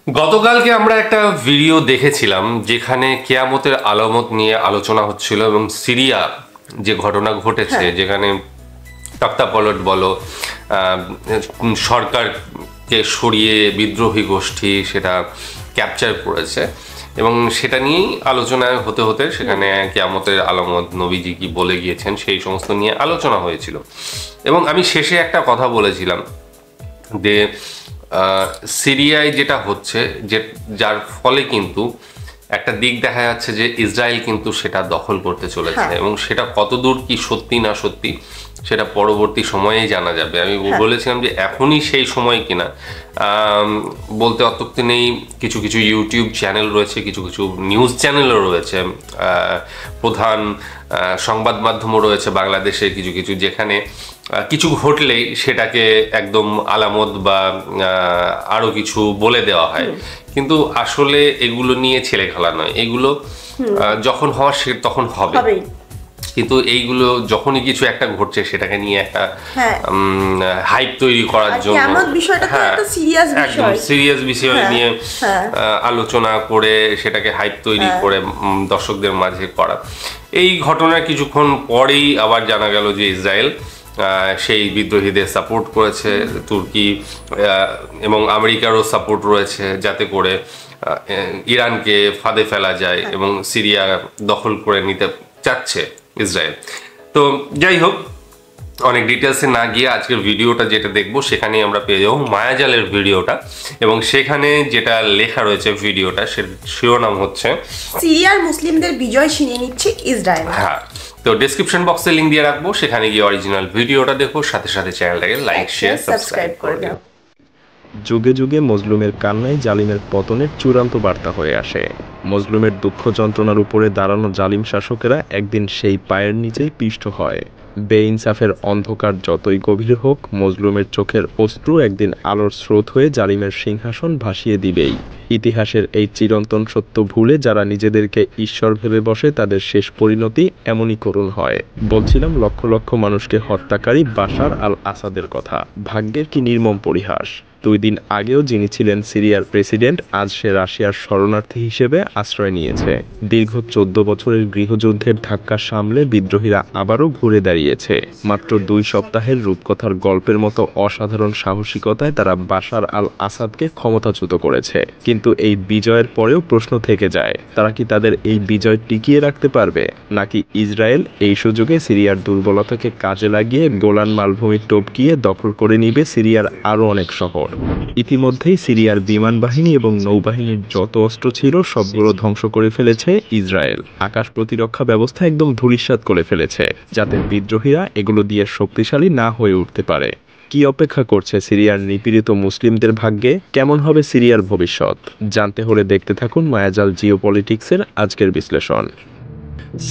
গতকালকে আমরা একটা ভিডিও দেখেছিলাম যেখানে কেয়ামতের আলামত নিয়ে আলোচনা হচ্ছিল এবং সিরিয়া যে ঘটনা ঘটেছে, যেখানে তক্তাপলট বলো, সরকারকে সরিয়ে বিদ্রোহী গোষ্ঠী সেটা ক্যাপচার করেছে এবং সেটা নিয়েই আলোচনায় হতে হতে সেখানে কেয়ামতের আলামত, নবীজি কি বলে গিয়েছেন সেই সমস্ত নিয়ে আলোচনা হয়েছিল। এবং আমি শেষে একটা কথা বলেছিলাম যে সিরিয়ায় যেটা হচ্ছে, যে যার ফলে কিন্তু একটা দিক দেখা যাচ্ছে যে ইসরায়েল কিন্তু সেটা দখল করতে চলেছে এবং সেটা কতদূর কি সত্যি না সত্যি সেটা পরবর্তী সময়েই জানা যাবে। আমি বলেছিলাম যে এখনই সেই সময় কিনা বলতে অত্যুক্তি নেই। কিছু কিছু ইউটিউব চ্যানেল রয়েছে, কিছু কিছু নিউজ চ্যানেলও রয়েছে, প্রধান সংবাদ মাধ্যমও রয়েছে বাংলাদেশে কিছু কিছু, যেখানে কিছু ঘটলেই সেটাকে একদম আলামত বা আরো কিছু বলে দেওয়া হয়, কিন্তু আসলে এগুলো নিয়ে ছেলে খেলা নয়। এগুলো যখন হওয়ার সে তখন হবে, কিন্তু এইগুলো যখনই কিছু একটা ঘটছে সেটাকে নিয়ে একটা হাইপ তৈরি করার জন্য, একদম সিরিয়াস বিষয় নিয়ে আলোচনা করে সেটাকে হাইপ তৈরি করে দর্শকদের মাঝে করা। এই ঘটনার কিছুক্ষণ পরেই আবার জানা গেল যে ইসরায়েল সেই বিদ্রোহীদের সাপোর্ট করেছে, তুর্কি এবং আমেরিকারও সাপোর্ট রয়েছে যাতে করে ইরানকে ফাঁদে ফেলা যায় এবং সিরিয়া দখল করে নিতে চাচ্ছে ইসরায়েল। তো যাই হোক, অনেক ডিটেলসে না গিয়ে আজকের ভিডিওটা যেটা দেখবো সেখানেই আমরা পেয়ে যাবো মায়াজালের ভিডিওটা, এবং সেখানে যেটা লেখা রয়েছে ভিডিওটা সে শিরোনাম হচ্ছে সিরিয়ার মুসলিমদের বিজয় ছিনিয়ে নিচ্ছে ইসরায়েল। হ্যাঁ, তো ডেসক্রিপশন বক্সে লিংক দিয়ে রাখবো, সেখানে গিয়ে অরিজিনাল ভিডিওটা দেখো, সাথে সাথে চ্যানেলটাকে লাইক শেয়ার সাবস্ক্রাইব করে দাও। যুগে যুগে মজলুমের কান্নায় জালিমের পতনের চূড়ান্ত বার্তা হয়ে আসে। মজলুমের দুঃখ যন্ত্রণার উপরে দাঁড়ানো জালিম শাসকেরা একদিন সেই পায়ের নিচেই পিষ্ট হয়। বেইনসাফের অন্ধকার যতই গভীর হোক, মজলুমের চোখের অশ্রু একদিন আলোর স্রোত হয়ে জালিমের সিংহাসন ভাসিয়ে দিবেই। ইতিহাসের এই চিরন্তন সত্য ভুলে যারা নিজেদেরকে ঈশ্বর ভেবে বসে, তাদের শেষ পরিণতি এমনই করুণ হয়। বলছিলাম লক্ষ লক্ষ মানুষকে হত্যাকারী বাশার আল আসাদের কথা। ভাগ্যের কি নির্মম পরিহাস! 2 দিন আগেও যিনি ছিলেন সিরিয়ার প্রেসিডেন্ট, আজ সে রাশিয়ার শরণার্থী হিসেবে আশ্রয় নিয়েছে। দীর্ঘ 14 বছরের গৃহযুদ্ধের ধাক্কা সামলে বিদ্রোহীরা আবারও ঘুরে দাঁড়িয়েছে। মাত্র 2 সপ্তাহের রূপকথার গল্পের মতো অসাধারণ সাহসিকতায় তারা বাশার আল আসাদকে ক্ষমতাচ্যুত করেছে। কিন্তু এই বিজয়ের পরেও প্রশ্ন থেকে যায়, তারা কি তাদের এই বিজয় টিকিয়ে রাখতে পারবে, নাকি ইসরায়েল এই সুযোগে সিরিয়ার দুর্বলতাকে কাজে লাগিয়ে গোলান মালভূমি টপকিয়ে দখল করে নিবে সিরিয়ার আরও অনেক শহর। ইতিমধ্যেই সিরিয়ার বিমান বাহিনী এবং নৌবাহিনীর যত অস্ত্র ছিল সবগুলো ধ্বংস করে ফেলেছে ইসরায়েল। আকাশ প্রতিরক্ষা ব্যবস্থা একদম ধূলিসাৎ করে ফেলেছে, যাতে বিদ্রোহীরা এগুলো দিয়ে শক্তিশালী না হয়ে উঠতে পারে। কি অপেক্ষা করছে সিরিয়ার নিপীড়িত মুসলিমদের ভাগ্যে? কেমন হবে সিরিয়ার ভবিষ্যৎ? জানতে হলে দেখতে থাকুন মায়াজাল জিওপলিটিক্সের আজকের বিশ্লেষণ।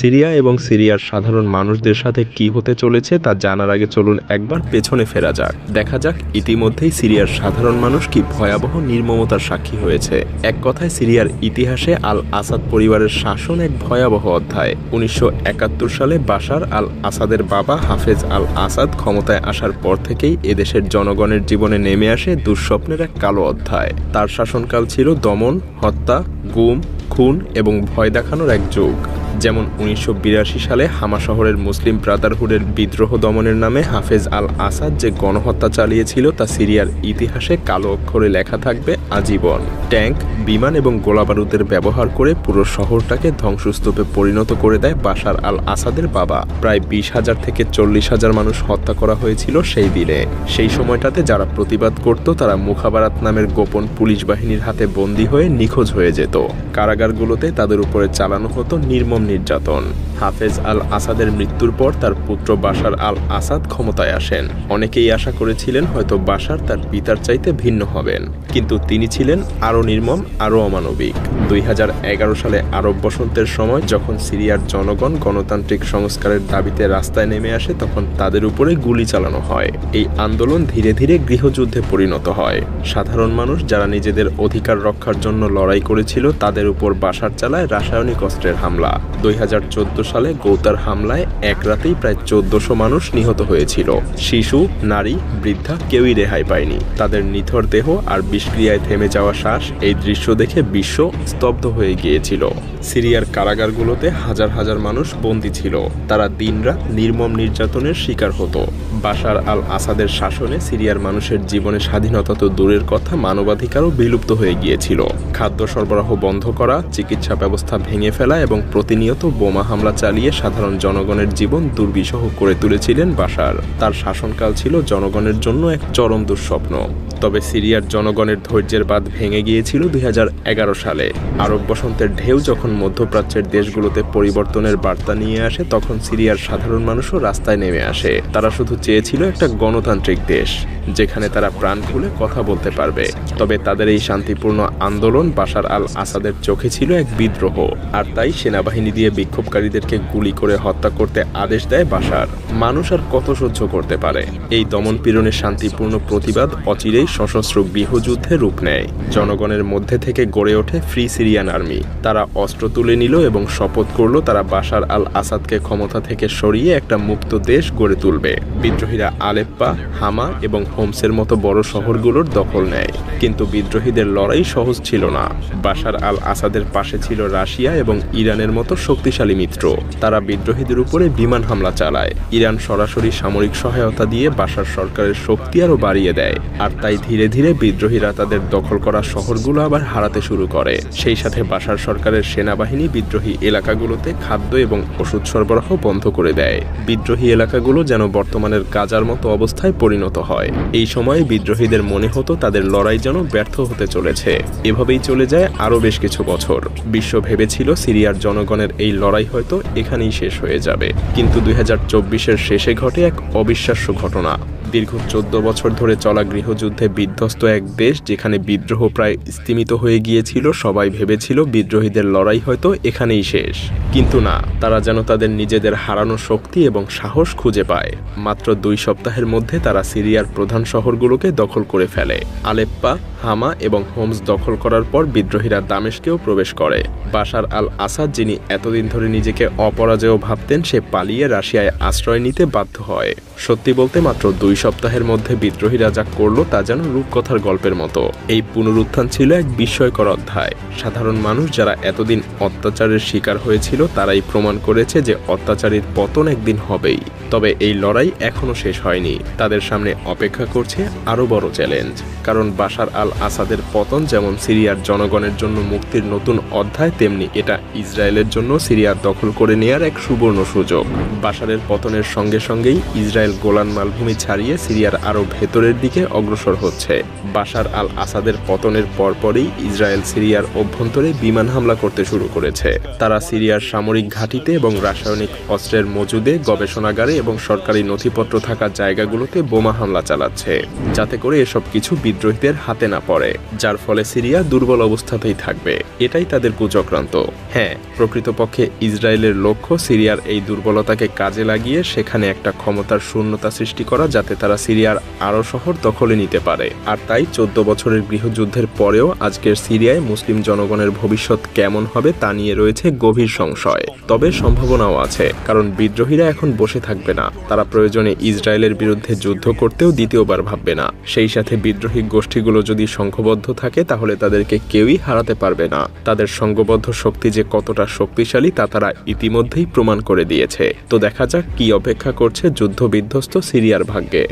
সিরিয়া এবং সিরিয়ার সাধারণ মানুষদের সাথে কি হতে চলেছে তা জানার আগে চলুন একবার পেছনে ফেরা যাক। দেখা যাক ইতিমধ্যেই সিরিয়ার সাধারণ মানুষ কি ভয়াবহ নির্মমতার সাক্ষী হয়েছে। এক কথায় সিরিয়ার ইতিহাসে আল আসাদ পরিবারের শাসন এক ভয়াবহ অধ্যায়। 1971 সালে বাশার আল আসাদের বাবা হাফেজ আল আসাদ ক্ষমতায় আসার পর থেকেই এদেশের জনগণের জীবনে নেমে আসে দুঃস্বপ্নের এক কালো অধ্যায়। তার শাসনকাল ছিল দমন, হত্যা, গুম, খুন এবং ভয় দেখানোর এক যুগ। যেমন 1982 সালে হামা শহরের মুসলিম ব্রাদারহুডের বিদ্রোহ দমনের নামে হাফেজ আল আসাদ যে গণহত্যা চালিয়েছিল তা সিরিয়ার ইতিহাসে কালো অক্ষরে লেখা থাকবে আজীবন। ট্যাঙ্ক, বিমান এবং গোলাবারুদের ব্যবহার করে পুরো শহরটাকে ধ্বংসস্তূপে পরিণত করে দেয় বাশার আল আসাদের বাবা। প্রায় 20,000 থেকে 40,000 মানুষ হত্যা করা হয়েছিল সেই দিনে। সেই সময়টাতে যারা প্রতিবাদ করত তারা মুখাবারাত নামের গোপন পুলিশ বাহিনীর হাতে বন্দী হয়ে নিখোঁজ হয়ে যেত। কারাগারগুলোতে তাদের উপরে চালানো হতো নির্মম নির্যাতন। হাফেজ আল আসাদের মৃত্যুর পর তার পুত্র বাশার আল আসাদ ক্ষমতায় আসেন। অনেকেই আশা করেছিলেন হয়তো বাশার তার পিতার চাইতে ভিন্ন হবেন, কিন্তু তিনি ছিলেন আরও নির্মম, আরও অমানবিক। 2011 সালে আরব বসন্তের সময় যখন সিরিয়ার জনগণ গণতান্ত্রিক সংস্কারের দাবিতে রাস্তায় নেমে আসে, তখন তাদের উপরে গুলি চালানো হয়। এই আন্দোলন ধীরে ধীরে গৃহযুদ্ধে পরিণত হয়। সাধারণ মানুষ যারা নিজেদের অধিকার রক্ষার জন্য লড়াই করেছিল তাদের উপর বাশার চালায় রাসায়নিক অস্ত্রের হামলা। 2014 সালে গৌতার হামলায় এক রাতেই প্রায় 1400 মানুষ নিহত হয়েছিল। শিশু, নারী, বৃদ্ধা কেউই রেহাই পায়নি। তাদের নিথর দেহ আর বিষক্রিয়ায় থেমে যাওয়া শ্বাস, এই দৃশ্য দেখে বিশ্ব স্তব্ধ হয়ে গিয়েছিল। সিরিয়ার কারাগারগুলোতে হাজার হাজার মানুষ বন্দী ছিল। তারা দিনরাত নির্মম নির্যাতনের শিকার হতো। বাশার আল আসাদের শাসনে সিরিয়ার মানুষের জীবনে স্বাধীনতা তো দূরের কথা, মানবাধিকারও বিলুপ্ত হয়ে গিয়েছিল। খাদ্য সরবরাহ বন্ধ করা, চিকিৎসা ব্যবস্থা ভেঙে ফেলা এবং প্রতিনিয়ত বোমা হামলা চালিয়ে সাধারণ জনগণের জীবন দুর্বিষহ করে তুলেছিলেন বাশার। তার শাসনকাল ছিল জনগণের জন্য এক চরম দুঃস্বপ্ন। তবে সিরিয়ার জনগণের ধৈর্যের বাঁধ ভেঙে গিয়েছিল 2011 সালে। আরব বসন্তের ঢেউ যখন মধ্যপ্রাচ্যের দেশগুলোতে পরিবর্তনের বার্তা নিয়ে আসে, তখন সিরিয়ার সাধারণ মানুষও রাস্তায় নেমে আসে। তারা শুধু চেয়েছিল একটা গণতান্ত্রিক দেশ, যেখানে তারা প্রাণ খুলে কথা বলতে পারবে। তবে তাদের এই শান্তিপূর্ণ আন্দোলন বাশার আল আসাদের চোখে ছিল এক বিদ্রোহ, আর তাই সেনাবাহিনী দিয়ে বিক্ষোভকারীদেরকে গুলি করে হত্যা করতে আদেশ দেয় বাশার। মানুষ আর কত সহ্য করতে পারে? এই দমনপীড়নের শান্তিপূর্ণ প্রতিবাদ অচিরেই সশস্ত্র গৃহযুদ্ধে রূপ নেয়। জনগণের মধ্যে থেকে গড়ে ওঠে ফ্রি সিরিয়ান আর্মি। তারা অস্ত্র তুলে নিল এবং শপথ করল তারা বাশার আল আসাদকে ক্ষমতা থেকে সরিয়ে একটা মুক্ত দেশ গড়ে তুলবে। বিদ্রোহীরা আলেপ্পা, হামা এবং হোমসের মতো বড় শহরগুলোর দখল নেয়। কিন্তু বিদ্রোহীদের লড়াই সহজ ছিল না। বাশার আল আসাদের পাশে ছিল রাশিয়া এবং ইরানের মতো শক্তিশালী মিত্র। তারা বিদ্রোহীদের উপরে বিমান হামলা চালায়। ইরান সরাসরি সামরিক সহায়তা দিয়ে বাশার সরকারের শক্তি আরও বাড়িয়ে দেয়। আর তাই ধীরে ধীরে বিদ্রোহীরা তাদের দখল করা শহরগুলো আবার হারাতে শুরু করে। সেই সাথে বাশার সরকারের সেনাবাহিনী বিদ্রোহী এলাকাগুলোতে খাদ্য এবং ওষুধ সরবরাহ বন্ধ করে দেয়। বিদ্রোহী এলাকাগুলো যেন বর্তমানের গাজার মতো অবস্থায় পরিণত হয়। এই সময়ে বিদ্রোহীদের মনে হতো তাদের লড়াই যেন ব্যর্থ হতে চলেছে। এভাবেই চলে যায় আরও বেশ কিছু বছর। বিশ্ব ভেবেছিল সিরিয়ার জনগণের এই লড়াই হয়তো এখানেই শেষ হয়ে যাবে। কিন্তু 2024-এর শেষে ঘটে এক অবিশ্বাস্য ঘটনা। দীর্ঘ 14 বছর ধরে চলা গৃহযুদ্ধে বিধ্বস্ত এক দেশ, যেখানে বিদ্রোহ প্রায় স্তিমিত হয়ে গিয়েছিল, সবাই ভেবেছিল বিদ্রোহীদের লড়াই হয়তো এখানেই শেষ। কিন্তু না, তারা যেন তাদের নিজেদের হারানো শক্তি এবং সাহস খুঁজে পায়। মাত্র 2 সপ্তাহের মধ্যে তারা সিরিয়ার প্রধান শহরগুলোকে দখল করে ফেলে। আলেপ্পা, হামা এবং হোমস দখল করার পর বিদ্রোহীরা দামেস্কেও প্রবেশ করে। বাশার আল আসাদ, যিনি এতদিন ধরে নিজেকে অপরাজেয় ভাবতেন, সে পালিয়ে রাশিয়ায় আশ্রয় নিতে বাধ্য হয়। সত্যি বলতে মাত্র 2 সপ্তাহের মধ্যে বিদ্রোহীরা যা করলো তা যেন রূপকথার গল্পের মতো। এই পুনরুত্থান ছিল এক বিস্ময়কর অধ্যায়। সাধারণ মানুষ যারা এতদিন অত্যাচারের শিকার হয়েছিল, তারাই প্রমাণ করেছে যে অত্যাচারীর পতন একদিন হবেই। তবে এই লড়াই এখনো শেষ হয়নি। তাদের সামনে অপেক্ষা করছে আরও বড় চ্যালেঞ্জ। কারণ বাশার আল আসাদের পতন যেমন সিরিয়ার জনগণের জন্য মুক্তির নতুন অধ্যায়, তেমনি এটা ইসরায়েলের জন্য সিরিয়ার দখল করে নেয়ার এক সুবর্ণ সুযোগ। বাশারের পতনের সঙ্গে সঙ্গেই ইসরায়েল গোলান মালভূমি ছাড়িয়ে সিরিয়ার আরও ভেতরের দিকে অগ্রসর হচ্ছে। বাশার আল আসাদের পতনের পরপরই ইসরায়েল সিরিয়ার অভ্যন্তরে বিমান হামলা করতে শুরু করেছে। তারা সিরিয়ার সামরিক ঘাঁটিতে এবং রাসায়নিক অস্ত্রের মজুদে, গবেষণাগারে এবং সরকারি নথিপত্র থাকা জায়গাগুলোতে বোমা হামলা চালাচ্ছে, যাতে করে এসব কিছু বিদ্রোহীদের হাতে না পড়ে, যার ফলে সিরিয়া দুর্বল অবস্থাতেই থাকবে। এটাই তাদের কুচক্রান্ত। হ্যাঁ, প্রকৃতপক্ষে ইসরায়েলের লক্ষ্য সিরিয়ার এই দুর্বলতাকে কাজে লাগিয়ে সেখানে একটা ক্ষমতার শূন্যতা সৃষ্টি করা, যাতে তারা সিরিয়ার আরও শহর দখলে নিতে পারে। আর তাই 14 বছরের গৃহযুদ্ধের পরেও আজকের সিরিয়ায় মুসলিম জনগণের ভবিষ্যৎ কেমন হবে তা নিয়ে রয়েছে গভীর সংশয়। তবে সম্ভাবনাও আছে, কারণ বিদ্রোহীরা এখন বসে থাকবে না। তারা প্রয়োজনে ইসরায়েলের বিরুদ্ধে যুদ্ধ করতেও দ্বিতীয়বার ভাববে না। সেই সাথে বিদ্রোহী গোষ্ঠীগুলো যদি সংঘবদ্ধ থাকে, তাহলে তাদেরকে কেউই হারাতে পারবে না। তাদের সংঘবদ্ধ শক্তি যে কতটা শক্তিশালী তা তারা ইতিমধ্যেই প্রমাণ করে দিয়েছে। তো দেখা যাক কি অপেক্ষা করছে যুদ্ধ বিধ্বস্ত সিরিয়ার ভাগ্যে।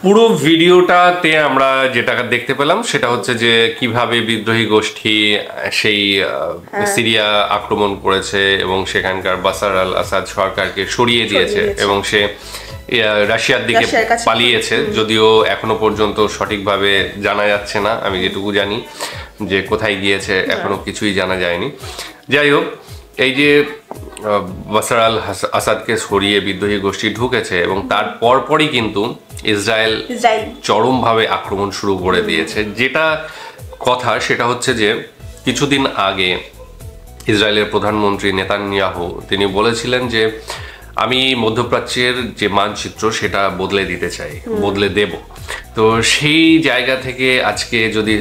পুরো ভিডিওটাতে আমরা যেটা দেখতে পেলাম সেটা হচ্ছে যে কিভাবে বিদ্রোহী গোষ্ঠী সেই সিরিয়া আক্রমণ করেছে এবং সেখানকার বাশার আল আসাদ সরকারকে সরিয়ে দিয়েছে এবং সে রাশিয়ার দিকে পালিয়েছে। যদিও এখনো পর্যন্ত সঠিকভাবে জানা যাচ্ছে না, আমি যেটুকু জানি যে কোথায় গিয়েছে এখনো কিছুই জানা যায়নি। যাই হোক, এই যে বাশার আল আসাদকে সরিয়ে বিদ্রোহী গোষ্ঠী ঢুকেছে এবং তার পরপরই কিন্তু ইসরায়েল চরমভাবে আক্রমণ শুরু করে দিয়েছে। যেটা কথা সেটা হচ্ছে যে কিছুদিন আগে ইসরায়েলের প্রধানমন্ত্রী নেতানিয়াহু তিনি বলেছিলেন যে আমি মধ্যপ্রাচ্যের যে মানচিত্র সেটা বদলে দিতে চাই, বদলে দেব। তো সেই জায়গা থেকে আজকে যদি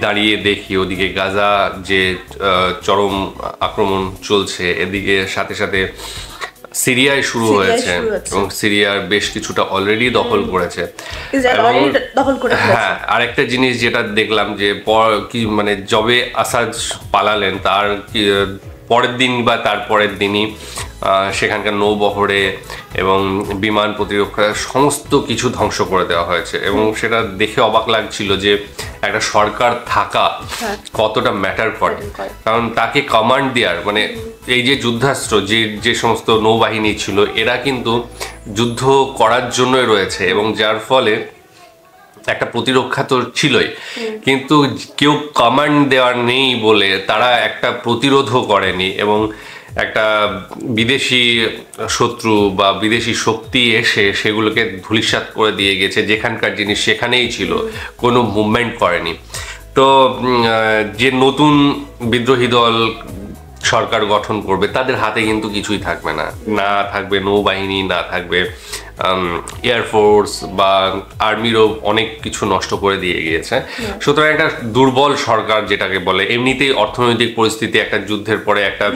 দাঁড়িয়ে দেখি ওদিকে গাজা যে চরম আক্রমণ চলছে, এদিকে সাথে সাথে সিরিয়ায় শুরু হয়েছে এবং সিরিয়ার বেশ কিছুটা অলরেডি দখল করেছে। হ্যাঁ, আরেকটা জিনিস যেটা দেখলাম যে কি মানে যবে আসাদ পালালেন তার পরের দিন বা তার পরের দিনই সেখানকার নৌবহরে এবং বিমান প্রতিরক্ষা সমস্ত কিছু ধ্বংস করে দেওয়া হয়েছে এবং সেটা দেখে অবাক লাগছিল যে একটা সরকার থাকা কতটা ম্যাটার করে। কারণ তাকে কমান্ড দেওয়ার মানে এই যে যুদ্ধাস্ত্র যে সমস্ত নৌবাহিনী ছিল এরা কিন্তু যুদ্ধ করার জন্যই রয়েছে এবং যার ফলে একটা প্রতিরক্ষা তো ছিলই, কিন্তু কেউ কমান্ড দেওয়ার নেই বলে তারা একটা প্রতিরোধও করেনি এবং একটা বিদেশি শত্রু বা বিদেশি শক্তি এসে সেগুলোকে ধূলিসাৎ করে দিয়ে গেছে, যেখানকার জিনিস সেখানেই ছিল, কোনো মুভমেন্ট করেনি। তো যে নতুন বিদ্রোহী দল সরকার গঠন করবে তাদের হাতে কিন্তু কিছুই থাকবে না, না থাকবে নৌবাহিনী, না থাকবে এয়ারফোর্স বা আর্মিরও অনেক কিছু নষ্ট করে দিয়ে গিয়েছে। সুতরাং একটা দুর্বল সরকার যেটাকে বলে, এমনিতেই অর্থনৈতিক পরিস্থিতি একটা যুদ্ধের পরে একটা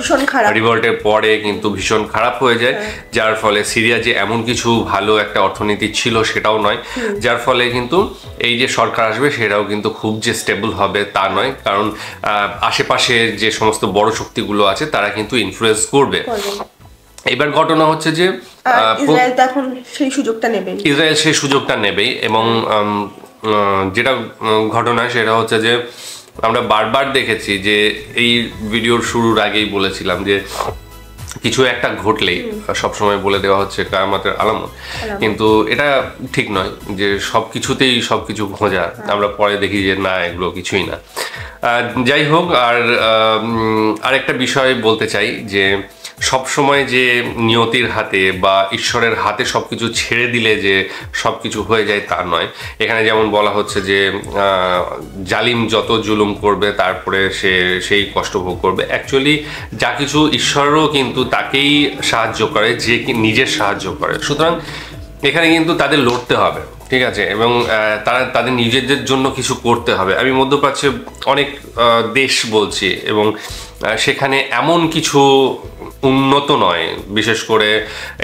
রিভল্টের পরে কিন্তু ভীষণ খারাপ হয়ে যায়, যার ফলে সিরিয়া যে এমন কিছু ভালো একটা অর্থনীতি ছিল সেটাও নয়, যার ফলে কিন্তু এই যে সরকার আসবে সেটাও কিন্তু খুব যে স্টেবল হবে তা নয়, কারণ আশেপাশে যে সমস্ত বড় শক্তিগুলো আছে তারা কিন্তু ইনফ্লুয়েন্স করবে। এবার ঘটনা হচ্ছে যে ইসরায়েল এখন সেই সুযোগটা নেবেই এবং যেটা ঘটনা সেটা হচ্ছে যে আমরা বারবার দেখেছি যে এই ভিডিওর শুরুর আগেই বলেছিলাম যে কিছু একটা ঘটলেই সবসময় বলে দেওয়া হচ্ছে কিয়ামতের আলামত, কিন্তু এটা ঠিক নয় যে সবকিছুতেই সবকিছু খোঁজা। আমরা পরে দেখি যে না, এগুলো কিছুই না। যাই হোক, আরেকটা বিষয় বলতে চাই যে সব সময় যে নিয়তির হাতে বা ঈশ্বরের হাতে সবকিছু ছেড়ে দিলে যে সবকিছু হয়ে যায় তা নয়। এখানে যেমন বলা হচ্ছে যে জালিম যত জুলুম করবে তারপরে সেই কষ্ট ভোগ করবে। অ্যাকচুয়ালি যা কিছু ঈশ্বরও কিন্তু তাকেই সাহায্য করে যে নিজের সাহায্য করে। সুতরাং এখানে কিন্তু তাদের লড়তে হবে, ঠিক আছে, এবং তাদের নিজেদের জন্য কিছু করতে হবে। আমি মধ্যপ্রাচ্যে অনেক দেশ বলছি এবং সেখানে এমন কিছু উন্নত নয়, বিশেষ করে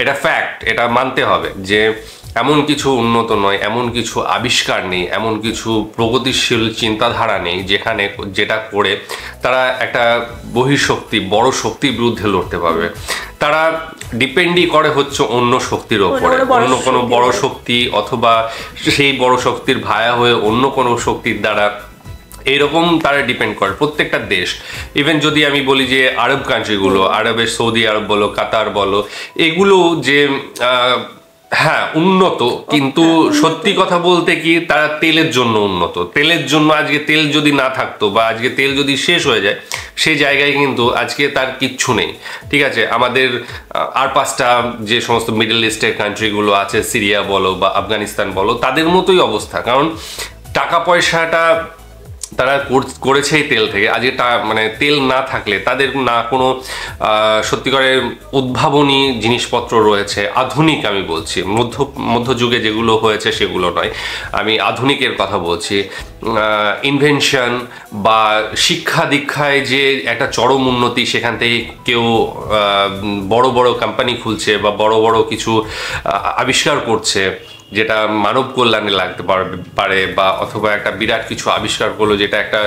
এটা ফ্যাক্ট, এটা মানতে হবে যে এমন কিছু উন্নত নয়, এমন কিছু আবিষ্কার নেই, এমন কিছু প্রগতিশীল চিন্তাধারা নেই যেটা করে তারা একটা বহিঃশক্তি, বড় শক্তির বিরুদ্ধে লড়তে পারবে। তারা ডিপেন্ডই করে হচ্ছে অন্য শক্তির ওপরে, অন্য কোনো বড় শক্তি অথবা সেই বড় শক্তির ভায়া হয়ে অন্য কোনো শক্তির দ্বারা, এইরকম তারা ডিপেন্ড করে প্রত্যেকটা দেশ। ইভেন যদি আমি বলি যে আরব কান্ট্রিগুলো, আরবের সৌদি আরব বলো, কাতার বলো, এগুলো যে হ্যাঁ উন্নত, কিন্তু সত্যি কথা বলতে কি তারা তেলের জন্য উন্নত। তেলের জন্য আজকে তেল যদি না থাকতো বা আজকে তেল যদি শেষ হয়ে যায়, সেই জায়গায় কিন্তু আজকে তার কিচ্ছু নেই, ঠিক আছে। আমাদের আর পাঁচটা যে সমস্ত মিডল ইস্টের কান্ট্রিগুলো আছে, সিরিয়া বলো বা আফগানিস্তান বলো, তাদের মতোই অবস্থা। কারণ টাকা পয়সাটা তারা করেছেই তেল থেকে। আজকে মানে তেল না থাকলে তাদের না কোনো সত্যিকারের উদ্ভাবনী জিনিসপত্র রয়েছে, আধুনিক আমি বলছি, মধ্যযুগে যেগুলো হয়েছে সেগুলো নয়, আমি আধুনিকের কথা বলছি। ইনভেনশন বা শিক্ষা দীক্ষায় যে একটা চরম উন্নতি, সেখান থেকে কেউ বড় বড় কোম্পানি খুলছে বা বড় বড় কিছু আবিষ্কার করছে যেটা মানব কল্যাণে লাগতে পারে, বা অথবা একটা বিরাট কিছু আবিষ্কার করলো যেটা একটা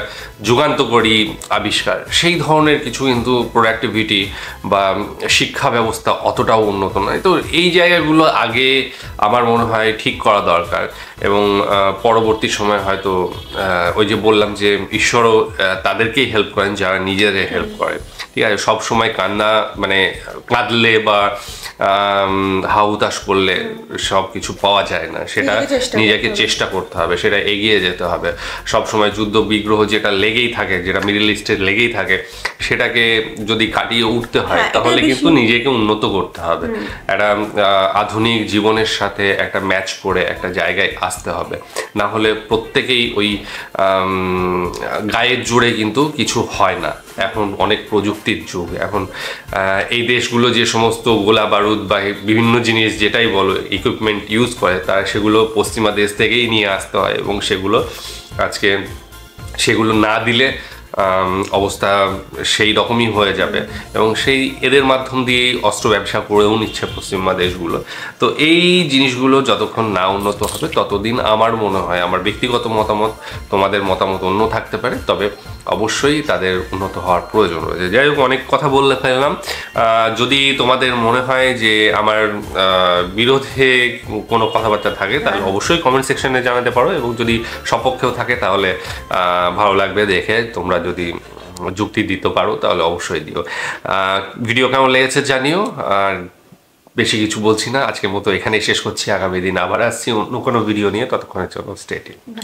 যুগান্তকারী আবিষ্কার, সেই ধরনের কিছু কিন্তু প্রোডাক্টিভিটি বা শিক্ষা ব্যবস্থা অতটাও উন্নত নয়। তো এই জায়গাগুলো আগে আমার মনে হয় ঠিক করা দরকার এবং পরবর্তী সময় হয়তো ওই যে বললাম যে ঈশ্বরও তাদেরকেই হেল্প করেন যারা নিজেদের হেল্প করে, ঠিক আছে। সব সময় কাঁদলে বা হাহুতাশ করলে সব কিছু পাওয়া যায় না, সেটা নিজেকে চেষ্টা করতে হবে, সেটা এগিয়ে যেতে হবে। সব সময় যুদ্ধ বিগ্রহ যেটা লেগেই থাকে, যেটা মিডল ইস্টে লেগেই থাকে, সেটাকে যদি কাটিয়ে উঠতে হয় তাহলে কিন্তু নিজেকে উন্নত করতে হবে, একটা আধুনিক জীবনের সাথে একটা ম্যাচ করে একটা জায়গায় আসতে হবে। না হলে প্রত্যেকেই ওই গায়ের জোরে কিন্তু কিছু হয় না। এখন অনেক প্রযুক্তির যুগ। এখন এই দেশগুলো যে সমস্ত গোলা বারুদ বা বিভিন্ন জিনিস যেটাই বলো ইকুইপমেন্ট ইউজ করে, তারা সেগুলো পশ্চিমা দেশ থেকেই নিয়ে আসতে হয়, এবং সেগুলো না দিলে অবস্থা সেই রকমই হয়ে যাবে, এবং এদের মাধ্যম দিয়েই অস্ত্র ব্যবসা করেও নিচ্ছে পশ্চিমা দেশগুলো। তো এই জিনিসগুলো যতক্ষণ না উন্নত হবে ততদিন আমার মনে হয়, আমার ব্যক্তিগত মতামত, তোমাদের মতামত অন্য থাকতে পারে, তবে অবশ্যই তাদের উন্নত হওয়ার প্রয়োজন রয়েছে। যাই হোক, অনেক কথা বললে ফেললাম। যদি তোমাদের মনে হয় যে আমার বিরোধে কোনো কথাবার্তা থাকে তাহলে অবশ্যই কমেন্ট সেকশনে জানাতে পারো, এবং যদি সপক্ষেও থাকে তাহলে ভালো লাগবে দেখে। তোমরা যদি যুক্তি দিতে পারো তাহলে অবশ্যই দিও। ভিডিও কেমন লেগেছে জানিও। আর বেশি কিছু বলছি না, আজকের মতো এখানেই শেষ করছি। আগামী দিন আবার আসছি অন্য কোনো ভিডিও নিয়ে, ততক্ষণের জন্য স্টে টিউনড।